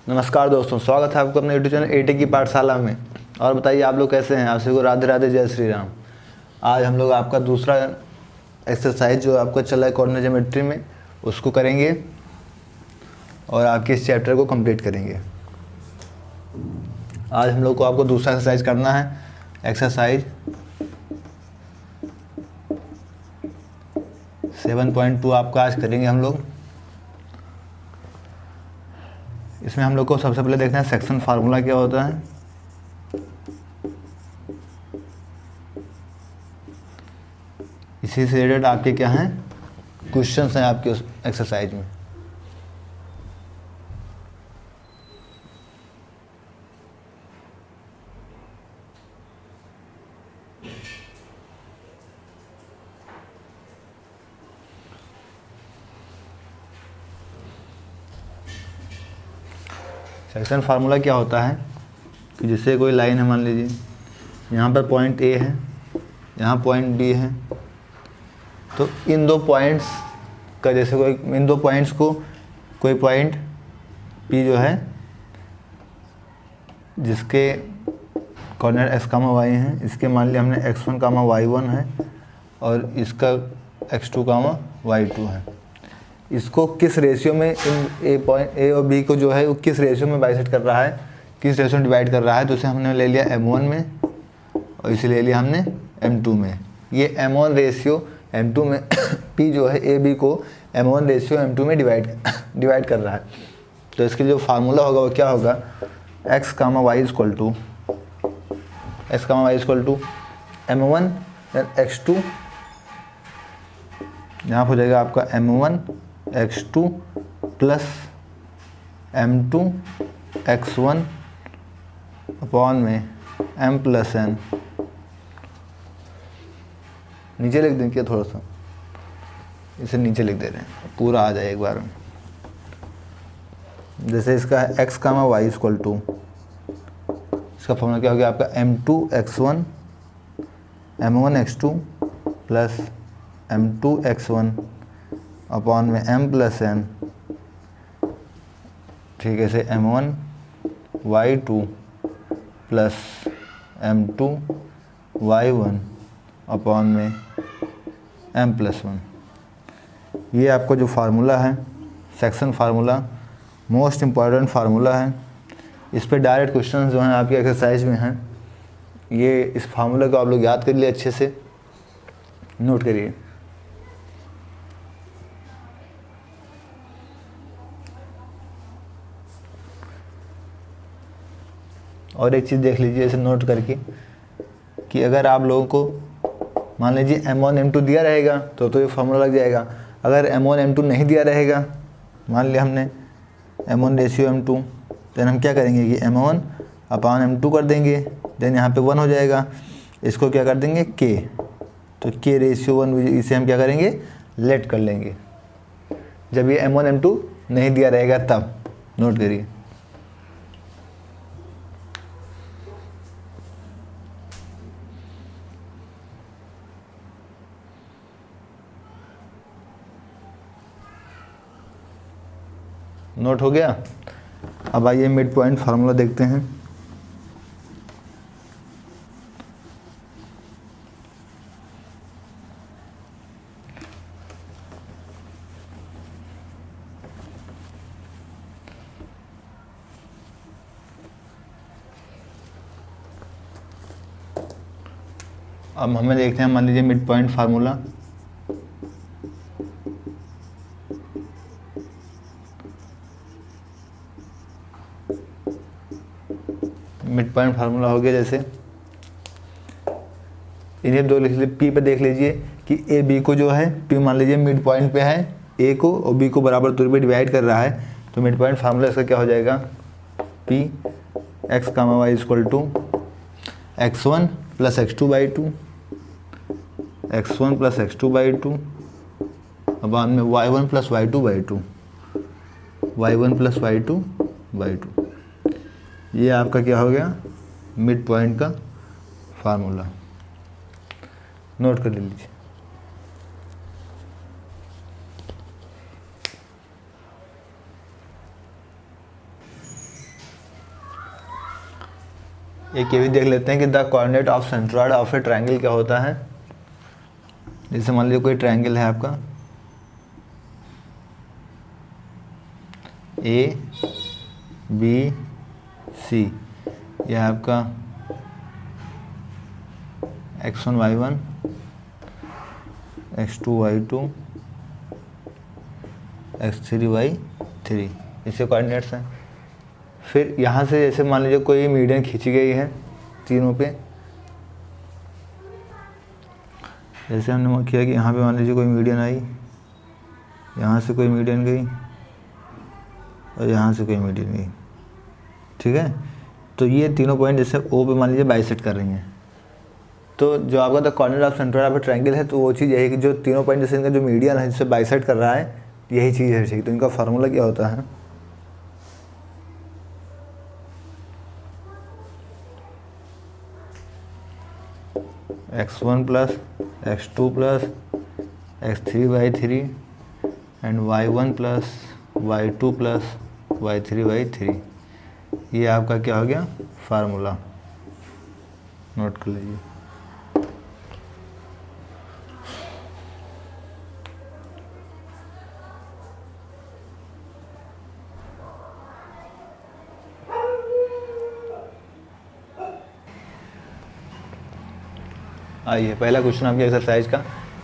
नमस्कार दोस्तों, स्वागत है आपको अपने यूट्यूब चैनल एटी की पाठशाला में। और बताइए आप लोग कैसे हैं। आप सभी को राधे राधे, जय श्री राम। आज हम लोग आपका दूसरा एक्सरसाइज जो आपका चला है कोऑर्डिनेट ज्योमेट्री में, उसको करेंगे और आपके इस चैप्टर को कंप्लीट करेंगे। आज हम लोग को आपको दूसरा एक्सरसाइज करना है। एक्सरसाइज 7.2 आपका आज करेंगे हम लोग। इसमें हम लोग को सबसे पहले देखना है सेक्शन फार्मूला क्या होता है। इसी से रिलेटेड आपके क्या हैं क्वेश्चंस हैं आपके उस एक्सरसाइज में। सेक्शन फार्मूला क्या होता है कि जैसे कोई लाइन है, मान लीजिए यहाँ पर पॉइंट ए है, यहाँ पॉइंट बी है, तो इन दो पॉइंट्स का जैसे कोई इन दो पॉइंट्स को कोई पॉइंट पी जो है जिसके कॉर्डिनेट एक्स कामा वाई हैं, इसके मान लिया हमने x1 कामा y1 है और इसका x2 कामा y2 है। इसको किस रेशियो में इन ए और बी को जो है वो किस रेशियो में बाइसेक्ट कर रहा है, किस रेशियो में डिवाइड कर रहा है, तो इसे हमने ले लिया m1 में और इसे ले लिया हमने m2 में। ये m1 रेशियो m2 में p जो है ए बी को m1 रेशियो m2 में डिवाइड कर रहा है। तो इसके जो फार्मूला होगा वो क्या होगा, x comma y equal to m1 x2, यहाँ हो जाएगा आपका m1 x2 plus m2 x1 upon में m प्लस n। नीचे लिख दें क्या, थोड़ा सा इसे नीचे लिख दे रहे हैं, पूरा आ जाए एक बार में। जैसे इसका है x comma y equal to, इसका फॉर्मूला क्या हो गया आपका m2 x1 m1 x2 plus m2 x1 upon में m प्लस n, ठीक है, से m1 y2 plus m2 y1 upon में m प्लस 1। ये आपका जो फार्मूला है section formula, most important formula है। इस पे डायरेक्ट क्वेश्चंस जो हैं आपके एक्सरसाइज में हैं। ये इस फार्मूला को आप लोग याद कर लिए, अच्छे से नोट करिए। और एक चीज़ देख लीजिए इसे नोट करके कि अगर आप लोगों को मान लीजिए m1 m2 दिया रहेगा तो ये फार्मूला लग जाएगा। अगर m1 m2 नहीं दिया रहेगा, मान लिया हमने m1 रेशियो m2, देन हम क्या करेंगे कि m1 अपॉन m2 कर देंगे, देन यहाँ पे 1 हो जाएगा। इसको क्या कर देंगे k, तो k रेशियो 1, इसे हम क्या करेंगे लेट कर लेंगे जब ये m1 m2 नहीं दिया रहेगा तब। नोट करिए। नोट हो गया। अब आइए मिड पॉइंट फार्मूला देखते हैं। अब हमें देखते हैं, मान लीजिए mid point formula mid point formula हो गया। जैसे इन्हें दो लिख लीजिए, पी पे देख लीजिए कि ए बी को जो है, पी मान लीजिए मिड पॉइंट पे है, ए को और बी को बराबर दूरी पे डिवाइड कर रहा है, तो मिड पॉइंट फार्मूला इसका क्या हो जाएगा, P X comma y equal to x1 plus x2 by 2, x1 plus x2 by 2, अब बाद में y1 plus y2 by 2, y1 plus y2 by 2। ये आपका क्या हो गया मिड पॉइंट का फार्मूला। नोट कर लीजिए। एक ये भी देख लेते हैं कि the coordinate of centroid of A triangle क्या होता है। जैसे मान लीजिए कोई ट्रायंगल है आपका ए बी सी, यह है आपका x1 y1 x2 y2 x3 y3, इससे कोऑर्डिनेट्स हैं। फिर यहाँ से जैसे मान लीजिए कोई मीडियन खींची गई है तीनों पे, जैसे हमने वो किया कि यहाँ पे मान लीजिए कोई मीडियन आई, यहाँ से कोई मीडियन गई और यहाँ से कोई मीडियन गई, ठीक है। तो ये तीनों पॉइंट जैसे ओ पे मान लीजिए बाइसेक्ट कर रही हैं, तो जो आपका the corner of centroid of triangle है, तो वो चीज़ यही कि जो तीनों पॉइंट जैसे इनका जो मीडियन है जिससे बाइसेक्ट कर रहा है, यही चीज़ है, ठीक। तो इनका फार्मूला क्या होता है, x1 plus x2 plus x3 y3 and y1 plus y2 plus y3 y3, ये आपका क्या हो गया फार्मूला, नोट कर लीजिए। आइए पहला क्वेश्चन आपकी एक्सरसाइज का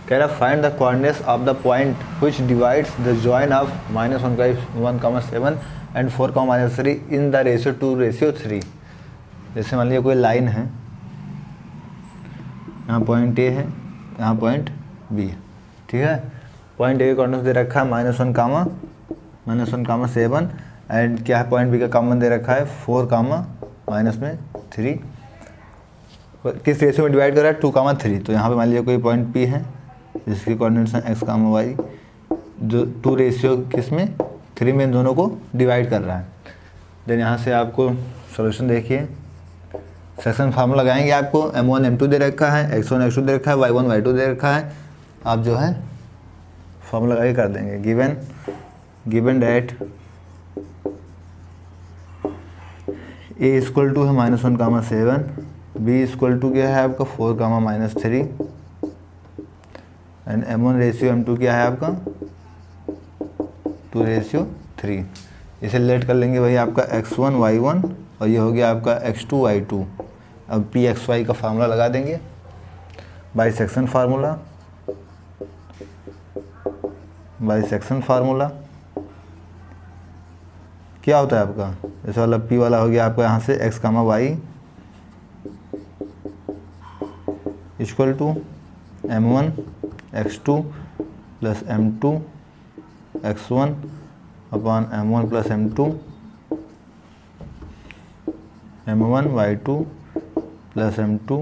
कह रहा find the coordinates of the point which divides the join of -1,7 and 4,3 in the ratio 2:3। जैसे मान लीजिए कोई लाइन है, यहाँ पॉइंट ए है, यहाँ पॉइंट बी है, ठीक है। पॉइंट ए का कोऑर्डिनेट्स दे रखा है -1,7 एंड क्या है पॉइंट बी का कॉमन दे रखा है 4,-3। किस रेशियो में डिवाइड कर रहा है 2,3। तो यहाँ पे मान लीजिए कोई पॉइंट पी है जिसकी कोऑर्डिनेट्स हैं x, y, जो 2 रेशियो किस में 3 में इन दोनों को डिवाइड कर रहा है। देन यहाँ से आपको सॉल्यूशन देखिए, सेक्शन फार्मूला लगाएंगे। आपको m1 m2 दे रखा है, x1 x2 दे रखा है, y1 y2 दे रखा है। आप जो है फार्मूला लगा के कर देंगे। Given that a equal to है -1,7, b इक्वल टू क्या है आपका 4,-3 एंड m1 रेशियो m2 क्या है आपका 2:3। इसे लेट कर लेंगे भाई आपका x1 y1 और ये हो गया आपका x2 y2। अब p x y का फार्मूला लगा देंगे, बाइसेक्शन फार्मूला क्या होता है आपका, जैसे वाला p वाला हो गया आपका यहाँ से x, y equal to m1 x2 plus m2 x1 upon m1 plus m2 m1 y2 plus m2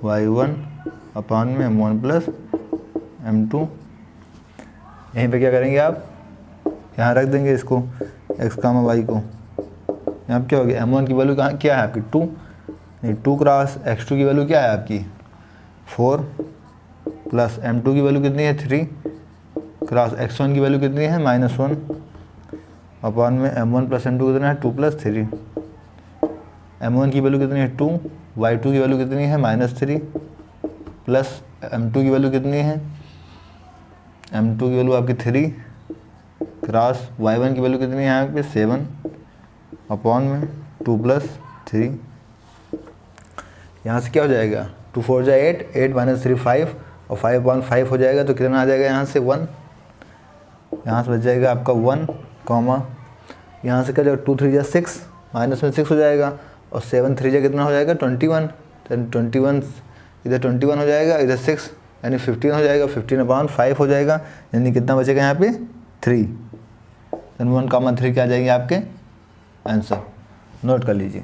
y1 upon में m1 प्लस m2। यहीं पे क्या करेंगे आप, यहाँ रख देंगे इसको x, y को। यहाँ क्या हो गया m1 की वैल्यू कहाँ क्या है आपकी 2, नहीं 2 क्रॉस x2 की वैल्यू क्या है आपकी 4 प्लस m2 की वैल्यू कितनी है 3 क्रॉस x1 की वैल्यू कितनी है -1 अपॉन में m1 प्लस m2 कितना है 2 प्लस 3। m1 की वैल्यू कितनी है 2, y2 की वैल्यू कितनी है -3 प्लस m2 की वैल्यू कितनी है, m2 की वैल्यू आपकी 3 क्रॉस y1 की वैल्यू कितनी है यहाँ पे 7 अपॉन में 2 प्लस 3। यहाँ से क्या हो जाएगा 2 4 जा 8, 8 - 3 5 और 5/5 हो जाएगा। तो कितना आ जाएगा यहाँ से 1, यहाँ से बच जाएगा आपका 1 कॉमा, यहाँ से क्या जाएगा 2 3 जा 6, माइनस में 6 हो जाएगा और 7 3 जा कितना हो जाएगा 21। तो 21 इधर 21 हो जाएगा, इधर 6 यानी 15 हो जाएगा, 15/5 हो जाएगा, यानी कितना बचेगा यहाँ पे 3। 1,3 क्या आ जाएंगे आपके आंसर, नोट कर लीजिए।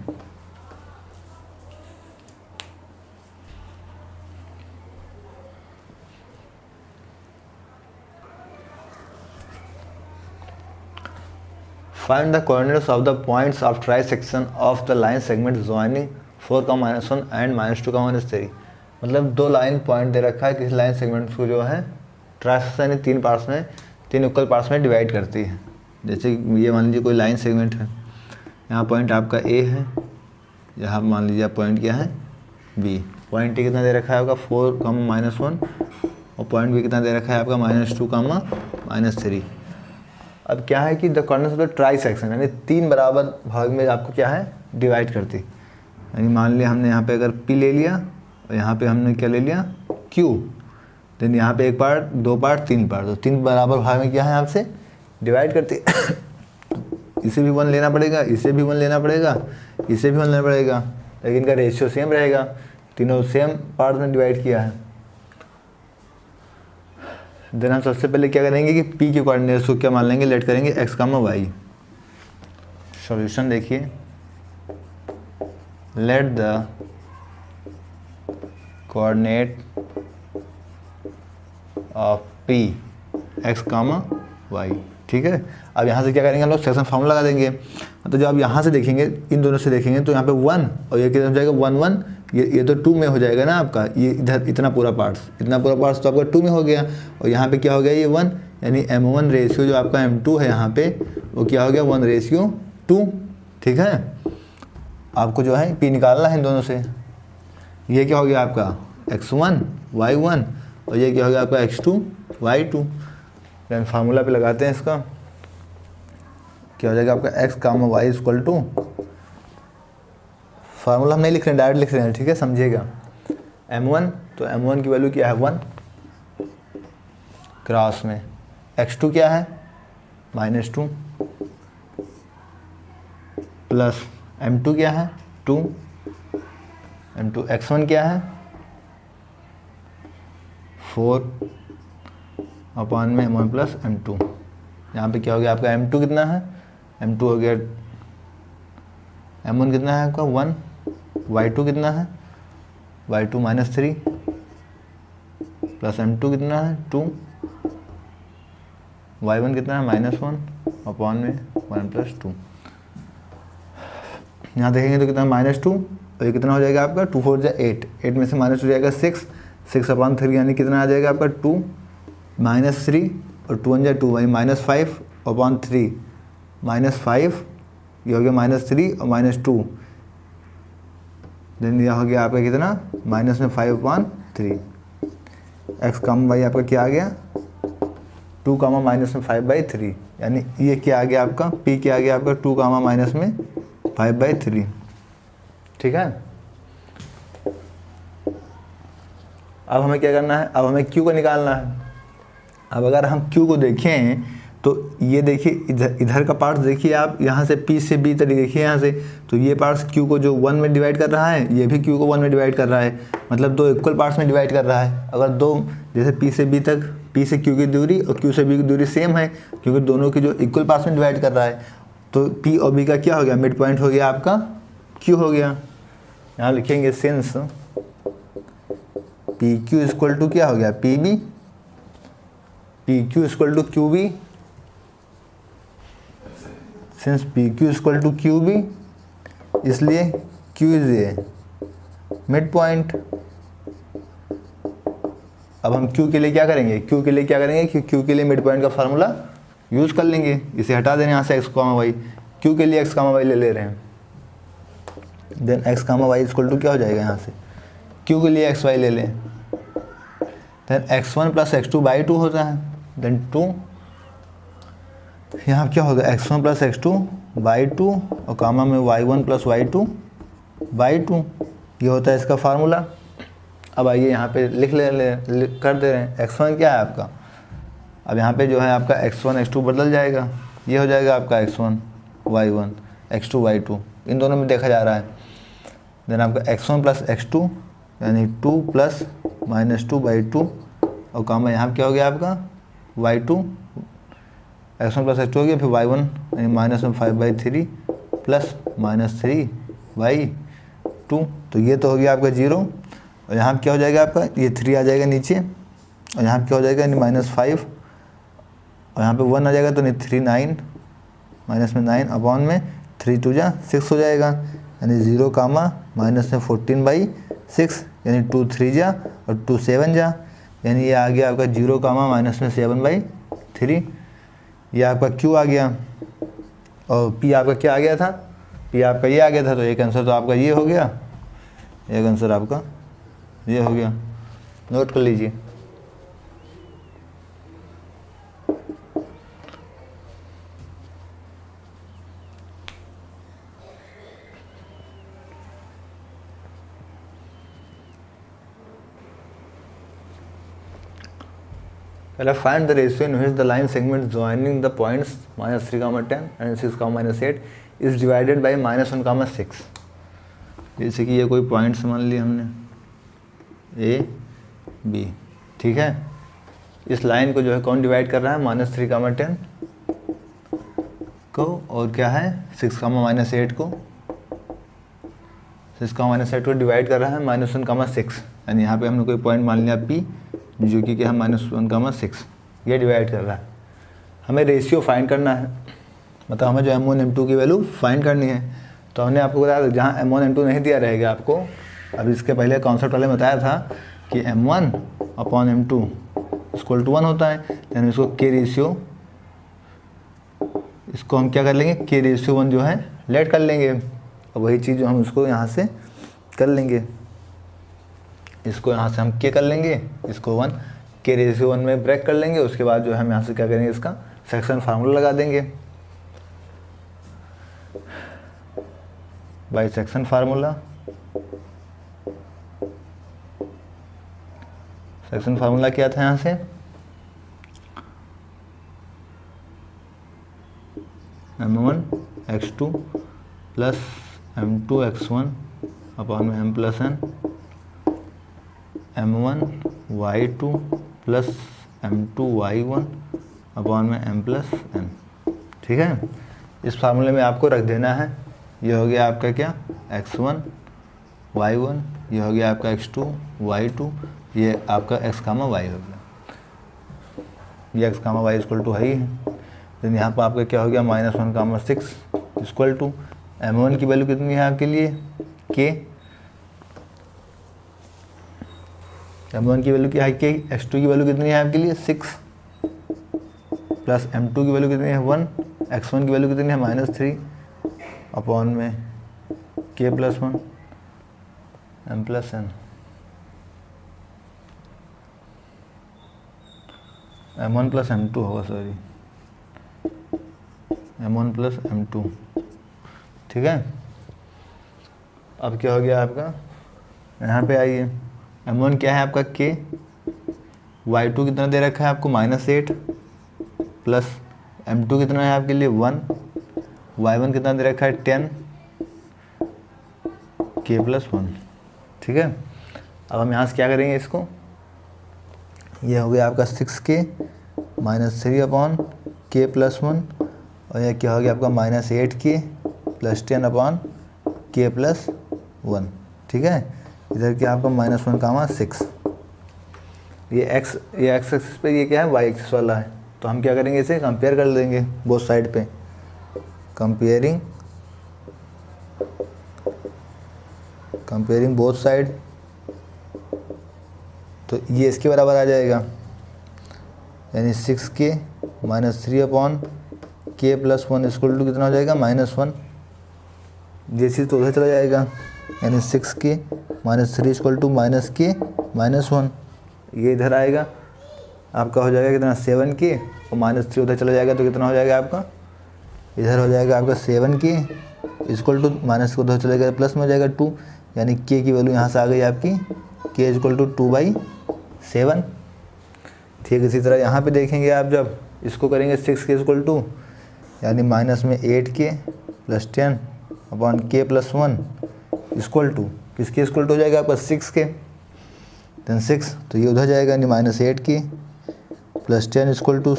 Find the coordinates of the points of trisection of the line segment joining 4,-1 and -2,-3। मतलब 2 लाइन पॉइंट दे रखा है, किसी लाइन सेगमेंट को जो है ट्रांसेक्शन 3 पार्ट्स में, 3 इक्वल पार्ट्स में डिवाइड करती है। जैसे ये मान लीजिए कोई लाइन सेगमेंट है, यहाँ पॉइंट आपका ए है, यहाँ मान लीजिए पॉइंट क्या है बी, पॉइंट टी कितना दे रखा है आपका 4, -1 और पॉइंट बी कितना दे रखा है आपका -2, -3। अब क्या है कि the corners of the try section यानी 3 बराबर भाग में आपको क्या है डिवाइड करती, यानी मान लिया हमने यहाँ पे अगर P ले लिया और यहाँ पे हमने क्या ले लिया Q, देन यहाँ पे 1 पार्ट 2 पार्ट 3 पार्ट, तो 3 बराबर भाग में क्या है आपसे डिवाइड करती इसे भी 1 लेना पड़ेगा, इसे भी 1 लेना पड़ेगा, इसे भी 1 लेना पड़ेगा, लेकिन इनका रेशियो सेम रहेगा, तीनों सेम पार्ट में डिवाइड किया है। देन हम सबसे पहले क्या करेंगे कि P के कोऑर्डिनेट्स को क्या मान लेंगे, लेट करेंगे x, y। सॉल्यूशन देखिए, let the coordinate of P x, y, ठीक है। अब यहाँ से क्या करेंगे हम लोग सेक्शन फार्मूला लगा देंगे। तो जब आप यहाँ से देखेंगे, इन दोनों से देखेंगे तो यहाँ पे 1 और ये कितना हो जाएगा 1 1, ये तो 2 में हो जाएगा ना आपका, ये इधर इतना पूरा पार्ट्स तो आपका 2 में हो गया, और यहाँ पे क्या हो गया ये 1, यानी m1 रेशियो जो आपका m2 है यहाँ पे वो क्या हो गया 1:2, ठीक है। आपको जो है P निकालना है इन दोनों से, ये क्या हो गया आपका x1 y1 और ये क्या हो गया आपका x2 y2। देन फार्मूला पे लगाते हैं इसका, क्या हो जाएगा आपका x, y equal to, formula हम नहीं लिख रहे हैं डायरेक्ट लिख रहे हैं, ठीक है, समझिएगा। m1 तो m1 की वैल्यू क्या है 1 क्रॉस में, x2 क्या है -2 प्लस m2 क्या है 2, m2 x1 क्या है 4 अपॉन में m1 प्लस m2। यहाँ पे क्या हो गया आपका m2 कितना है, m2 हो गया, m1 कितना है आपका 1, y2 कितना है y2 -3 प्लस m2 कितना है 2, y1 कितना है -1 अपॉन में 1 + 2। यहाँ देखेंगे तो कितना -2 और ये कितना हो जाएगा आपका 2 4 जा 8, 8 में से माइनस हो जाएगा 6, 6/3 यानी कितना आ जाएगा आपका 2 -3 और 2 1 जा 2 यानी -5 अपॉन 3, -5 ये हो गया -3 और -2, देन यह हो गया आपका कितना -5/3। x, y आपका क्या आ गया 2, -5/3, यानी ये क्या आ गया आपका P क्या आ गया आपका 2, -5/3, ठीक है। अब हमें क्या करना है, अब हमें Q को निकालना है। अब अगर हम Q को देखें तो ये देखिए इधर का पार्ट देखिए आप, यहाँ से P से B तक देखिए यहाँ से, तो ये पार्ट्स Q को जो 1 में डिवाइड कर रहा है, ये भी Q को 1 में डिवाइड कर रहा है, मतलब 2 इक्वल पार्ट्स में डिवाइड कर रहा है। अगर 2 जैसे P से B तक, P से Q की दूरी और Q से B की दूरी सेम है, क्योंकि दोनों की जो इक्वल पार्ट्स में डिवाइड कर रहा है, तो P और B का क्या हो गया मिड पॉइंट हो गया आपका Q हो गया। यहाँ लिखेंगे सिंस PQ इक्वल टू क्या हो गया PB, PQ equal to QB, since PQ equal to QB इसलिए Q is a mid point. अब हम Q के लिए क्या करेंगे, Q के लिए क्या करेंगे कि Q के लिए मिड पॉइंट का फार्मूला यूज़ कर लेंगे, इसे हटा देना यहाँ से x, y, Q के लिए x, y ले रहे हैं, then x, y equal to क्या हो जाएगा यहाँ से Q के लिए x, y ले लें, देन x1 + x2/2 होता है, देन 2, यहाँ क्या होगा x1 + x2/2 और कामा में y1 + y2/2, ये होता है इसका फार्मूला। अब आइए यहाँ पे लिख कर दे रहे हैं, x1 क्या है आपका, अब यहाँ पे जो है आपका x1 x2 बदल जाएगा, ये हो जाएगा आपका x1 y1 x2 y2, इन दोनों में देखा जा रहा है। देन आपका x1 + x2 यानी 2 + -2/2 और कामा यहाँ क्या हो गया आपका y2, x1 + x2 हो गया, फिर y1 यानी -5/3 प्लस -3/2, तो ये तो हो गया आपका 0 और यहाँ क्या हो जाएगा आपका ये 3 आ जाएगा नीचे और यहाँ क्या हो जाएगा यानी -5 और यहाँ पे 1 आ जाएगा, तो नहीं 3 9 माइनस में 9 अपॉन में 3 2 जा 6 हो जाएगा, यानी 0, -14/6 यानी 2 3 जा और 2 7 जा, यानी ये आ गया आपका 0, -7/3, ये आपका Q आ गया और P आपका क्या आ गया था पी आपका ये आ गया था, तो एक आंसर तो आपका ये हो गया, एक आंसर आपका ये हो गया। नोट कर लीजिए। पहला find the ratio in which the line segment joining the points -3, 10 and 6, -8 is divided by -1, 6। जैसे कि ये कोई पॉइंट्स मान लिए हमने ए बी, ठीक है। इस लाइन को जो है कौन डिवाइड कर रहा है, -3, 10 को, और क्या है 6, -8 को, 6, -8 को डिवाइड कर रहा है -1, 6। यानी यहाँ पे हमने कोई पॉइंट मान लिया P जो कि क्या है -1, 6, ये डिवाइड कर रहा है। हमें रेशियो फाइंड करना है, मतलब हमें जो M1 M2 की वैल्यू फाइंड करनी है। तो हमने आपको बताया जहाँ M1 M2 नहीं दिया रहेगा आपको, अब इसके पहले कॉन्सेप्ट पहले बताया था कि M1/M2 = 1 होता है। यानी इसको K रेशियो, इसको हम क्या कर लेंगे, K रेशियो 1 जो है लेट कर लेंगे, और वही चीज़ जो हम उसको यहाँ से कर लेंगे, इसको यहाँ से हम K कर लेंगे, इसको 1 K रेशियो 1 में ब्रेक कर लेंगे। उसके बाद जो है हम यहाँ से क्या करेंगे, इसका सेक्शन फार्मूला लगा देंगे, by section formula. Section formula क्या था यहाँ से, M1 x2 plus M2 x1 upon में m plus n, M1 y2 plus M2 y1 upon में m प्लस n, ठीक है। इस फार्मूले में आपको रख देना है, ये हो गया आपका क्या x1 y1, ये हो गया आपका x2 y2, ये आपका x, y हो गया, ये x, y = है ही है। देन यहाँ पर आपका क्या हो गया -1, 6 इक्वल टू M1 की वैल्यू कितनी है आपके लिए K, M1 की वैल्यू क्या है K, x2 की वैल्यू कितनी है आपके लिए 6, प्लस M2 की वैल्यू कितनी है 1, x1 की वैल्यू कितनी है -3 अपॉन में K + 1 m + n, M1 + M2 होगा, सॉरी M1 + M2, ठीक है। अब क्या हो गया आपका, यहाँ पे आइए, M1 क्या है आपका K, y2 कितना दे रखा है आपको -8, प्लस M2 कितना है आपके लिए 1, y1 कितना दे रखा है 10, K + 1, ठीक है। अब हम यहाँ से क्या करेंगे, इसको ये हो गया आपका 6K -3 अपॉन K + 1, और यह क्या हो गया आपका -8K + 10 अपॉन K + 1, ठीक है। इधर क्या आपका -1, 6, ये x एक्सिस पे, ये क्या है y एक्सिस वाला है। तो हम क्या करेंगे, इसे कंपेयर कर देंगे बोथ साइड पे, कंपेयरिंग बोथ साइड, तो ये इसके बराबर आ जाएगा, यानी 6K -3 अपॉन K + 1 = कितना हो जाएगा -1, ये चीज़ तो उधर चला जाएगा, यानी 6K -3 = -K -1, ये इधर आएगा, आपका हो जाएगा कितना 7K, और -3 उधर चला जाएगा तो कितना हो जाएगा आपका, इधर हो जाएगा आपका 7K = माइनस को उधर चलेगा प्लस में हो जाएगा 2, यानी K की वैल्यू यहाँ से आ गई आपकी K = 2/7, ठीक। इसी तरह यहाँ पे देखेंगे आप, जब इसको करेंगे 6K = यानी माइनस में 8K + 10 अपॉन K + 1 = किसके इक्वल हो जाएगा आपका 6K, देन 6, तो ये उधर जाएगा, यानी -8K + 10 =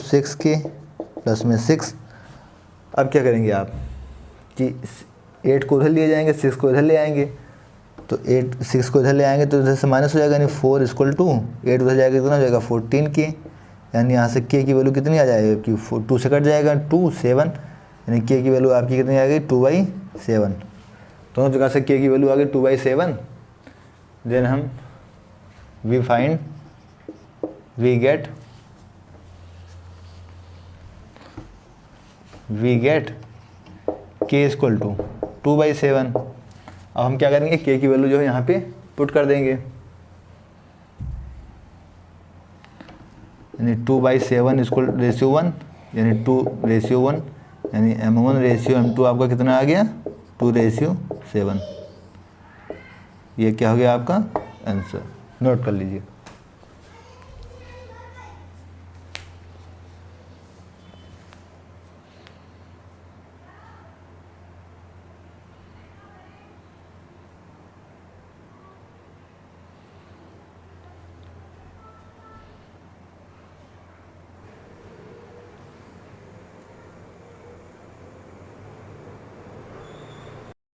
6K प्लस में 6। अब क्या करेंगे आप कि 8 को उधर ले जाएंगे, 6 को इधर ले आएंगे, तो 6 को इधर ले आएंगे तो इधर से माइनस हो जाएगा, यानी 4 = 8 उधर जाएगा, कितना हो जाएगा 14K, यानी यहाँ से K की वैल्यू कितनी आ जाएगी कि 2 से कट जाएगा 2 7, यानी K की वैल्यू आपकी कितनी आ गई 2/7, दोनों जगह से K की वैल्यू आ गई 2/7। देन हम we get K = 2/7। अब हम क्या करेंगे, के की वैल्यू जो है यहाँ पे पुट कर देंगे, यानी 2/7 इसको रेशियो 1, यानी 2:1, यानी M1:M2 आपका कितना आ गया, 2:7। ये क्या हो गया आपका आंसर, नोट कर लीजिए।